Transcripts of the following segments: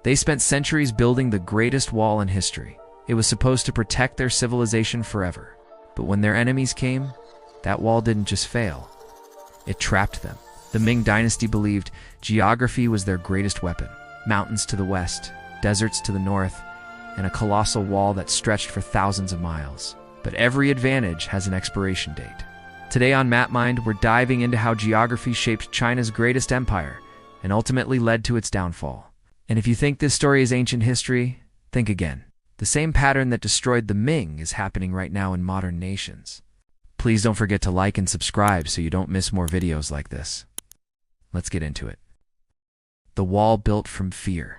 They spent centuries building the greatest wall in history. It was supposed to protect their civilization forever. But when their enemies came, that wall didn't just fail. It trapped them. The Ming Dynasty believed geography was their greatest weapon. Mountains to the west, deserts to the north, and a colossal wall that stretched for thousands of miles. But every advantage has an expiration date. Today on MapMind, we're diving into how geography shaped China's greatest empire and ultimately led to its downfall. And if you think this story is ancient history, think again. The same pattern that destroyed the Ming is happening right now in modern nations. Please don't forget to like and subscribe so you don't miss more videos like this. Let's get into it. The wall built from fear.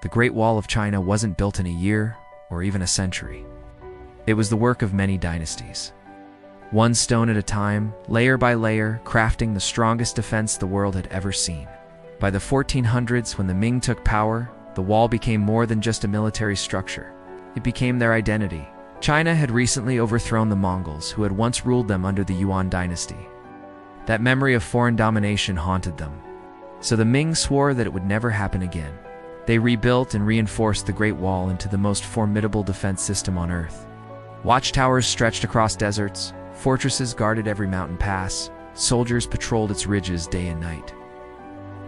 The Great Wall of China wasn't built in a year or even a century. It was the work of many dynasties. One stone at a time, layer by layer, crafting the strongest defense the world had ever seen. By the 1400s, when the Ming took power, the wall became more than just a military structure. It became their identity. China had recently overthrown the Mongols, who had once ruled them under the Yuan dynasty. That memory of foreign domination haunted them. So the Ming swore that it would never happen again. They rebuilt and reinforced the Great Wall into the most formidable defense system on Earth. Watchtowers stretched across deserts, fortresses guarded every mountain pass, soldiers patrolled its ridges day and night.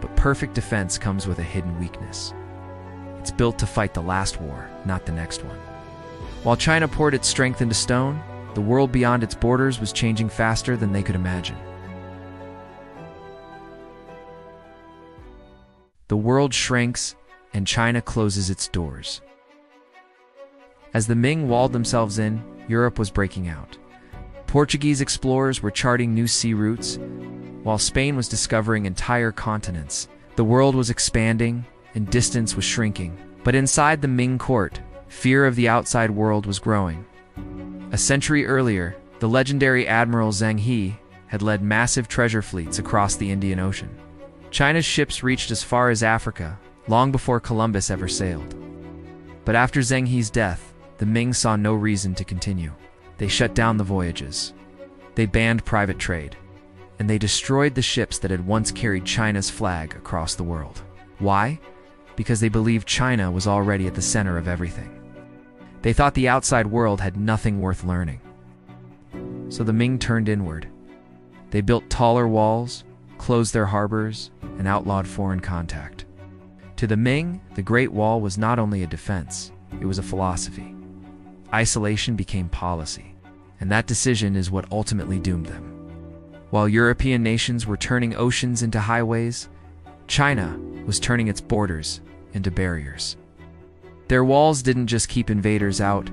But perfect defense comes with a hidden weakness. It's built to fight the last war, not the next one. While China poured its strength into stone, the world beyond its borders was changing faster than they could imagine. The world shrinks, and China closes its doors. As the Ming walled themselves in, Europe was breaking out. Portuguese explorers were charting new sea routes, while Spain was discovering entire continents. The world was expanding, and distance was shrinking. But inside the Ming court, fear of the outside world was growing. A century earlier, the legendary Admiral Zheng He had led massive treasure fleets across the Indian Ocean. China's ships reached as far as Africa, long before Columbus ever sailed. But after Zheng He's death, the Ming saw no reason to continue. They shut down the voyages. They banned private trade. And they destroyed the ships that had once carried China's flag across the world. Why? Because they believed China was already at the center of everything. They thought the outside world had nothing worth learning. So the Ming turned inward. They built taller walls, closed their harbors, and outlawed foreign contact. To the Ming, the Great Wall was not only a defense, it was a philosophy. Isolation became policy, and that decision is what ultimately doomed them. While European nations were turning oceans into highways, China was turning its borders into barriers. Their walls didn't just keep invaders out,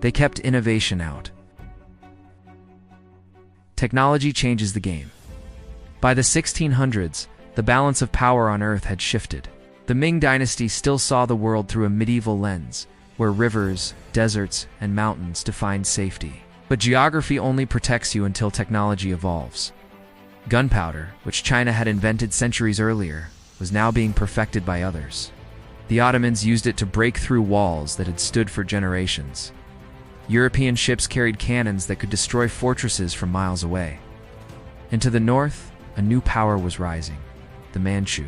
they kept innovation out. Technology changes the game. By the 1600s, the balance of power on Earth had shifted. The Ming Dynasty still saw the world through a medieval lens, where rivers, deserts, and mountains defined safety. But geography only protects you until technology evolves. Gunpowder, which China had invented centuries earlier, was now being perfected by others. The Ottomans used it to break through walls that had stood for generations. European ships carried cannons that could destroy fortresses from miles away. And to the north, a new power was rising, the Manchu.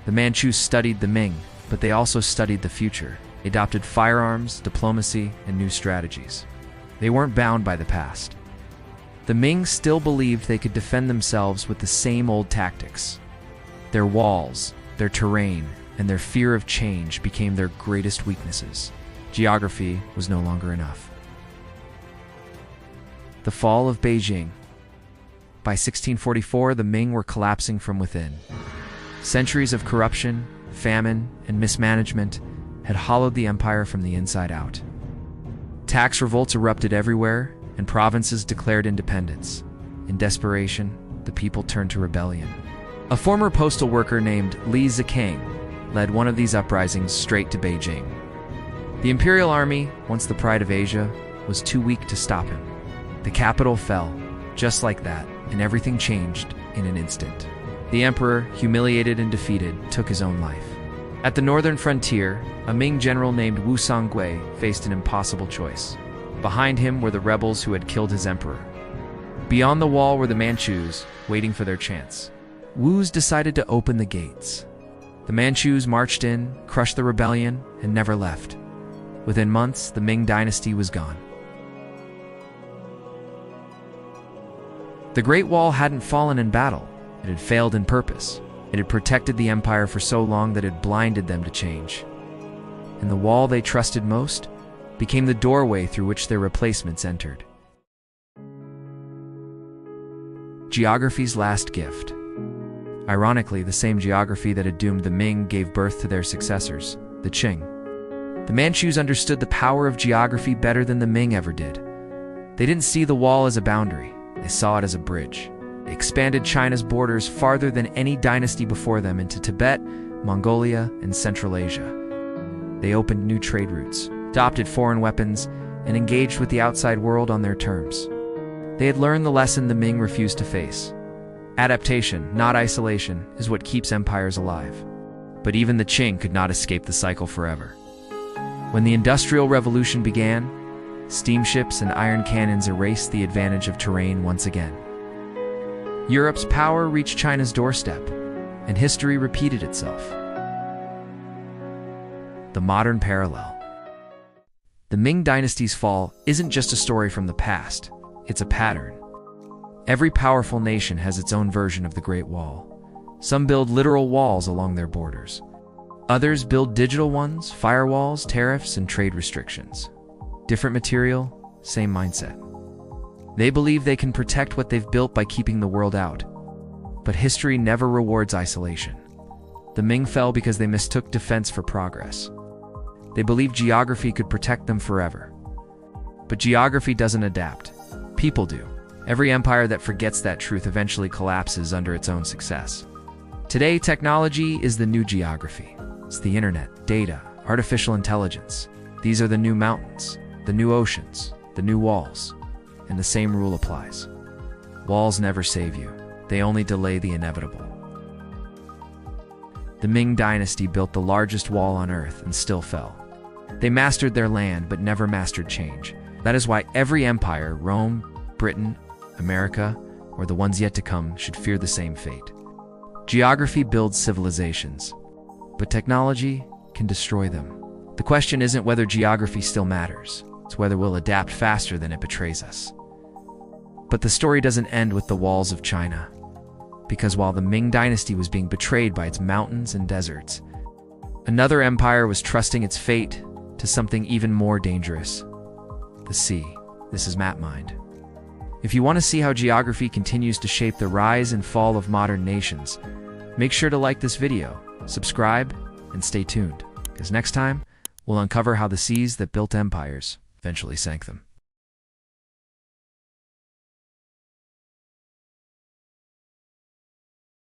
The Manchus studied the Ming, but they also studied the future. They adopted firearms, diplomacy, and new strategies. They weren't bound by the past. The Ming still believed they could defend themselves with the same old tactics. Their walls, their terrain, and their fear of change became their greatest weaknesses. Geography was no longer enough. The fall of Beijing. By 1644, the Ming were collapsing from within. Centuries of corruption, famine, and mismanagement had hollowed the empire from the inside out. Tax revolts erupted everywhere, and provinces declared independence. In desperation, the people turned to rebellion. A former postal worker named Li Zikang led one of these uprisings straight to Beijing. The imperial army, once the pride of Asia, was too weak to stop him. The capital fell, just like that, and everything changed in an instant. The emperor, humiliated and defeated, took his own life. At the northern frontier, a Ming general named Wu Songui faced an impossible choice. Behind him were the rebels who had killed his emperor. Beyond the wall were the Manchus, waiting for their chance. Wu's decided to open the gates. The Manchus marched in, crushed the rebellion, and never left. Within months, the Ming Dynasty was gone. The Great Wall hadn't fallen in battle. It had failed in purpose. It had protected the empire for so long that it blinded them to change. And the wall they trusted most became the doorway through which their replacements entered. Geography's last gift. Ironically, the same geography that had doomed the Ming gave birth to their successors, the Qing. The Manchus understood the power of geography better than the Ming ever did. They didn't see the wall as a boundary, they saw it as a bridge. They expanded China's borders farther than any dynasty before them into Tibet, Mongolia, and Central Asia. They opened new trade routes, adopted foreign weapons, and engaged with the outside world on their terms. They had learned the lesson the Ming refused to face. Adaptation, not isolation, is what keeps empires alive. But even the Qing could not escape the cycle forever. When the Industrial Revolution began, steamships and iron cannons erased the advantage of terrain once again. Europe's power reached China's doorstep, and history repeated itself. The modern parallel. The Ming Dynasty's fall isn't just a story from the past, it's a pattern. Every powerful nation has its own version of the Great Wall. Some build literal walls along their borders. Others build digital ones, firewalls, tariffs, and trade restrictions. Different material, same mindset. They believe they can protect what they've built by keeping the world out. But history never rewards isolation. The Ming fell because they mistook defense for progress. They believed geography could protect them forever. But geography doesn't adapt. People do. Every empire that forgets that truth eventually collapses under its own success. Today, technology is the new geography. It's the internet, data, artificial intelligence. These are the new mountains, the new oceans, the new walls. And the same rule applies. Walls never save you. They only delay the inevitable. The Ming Dynasty built the largest wall on Earth and still fell. They mastered their land but never mastered change. That is why every empire, Rome, Britain, America, or the ones yet to come, should fear the same fate. Geography builds civilizations, but technology can destroy them. The question isn't whether geography still matters, it's whether we'll adapt faster than it betrays us. But the story doesn't end with the walls of China, because while the Ming Dynasty was being betrayed by its mountains and deserts, another empire was trusting its fate to something even more dangerous: the sea. This is MapMind. If you want to see how geography continues to shape the rise and fall of modern nations, make sure to like this video, subscribe, and stay tuned, because next time, we'll uncover how the seas that built empires eventually sank them.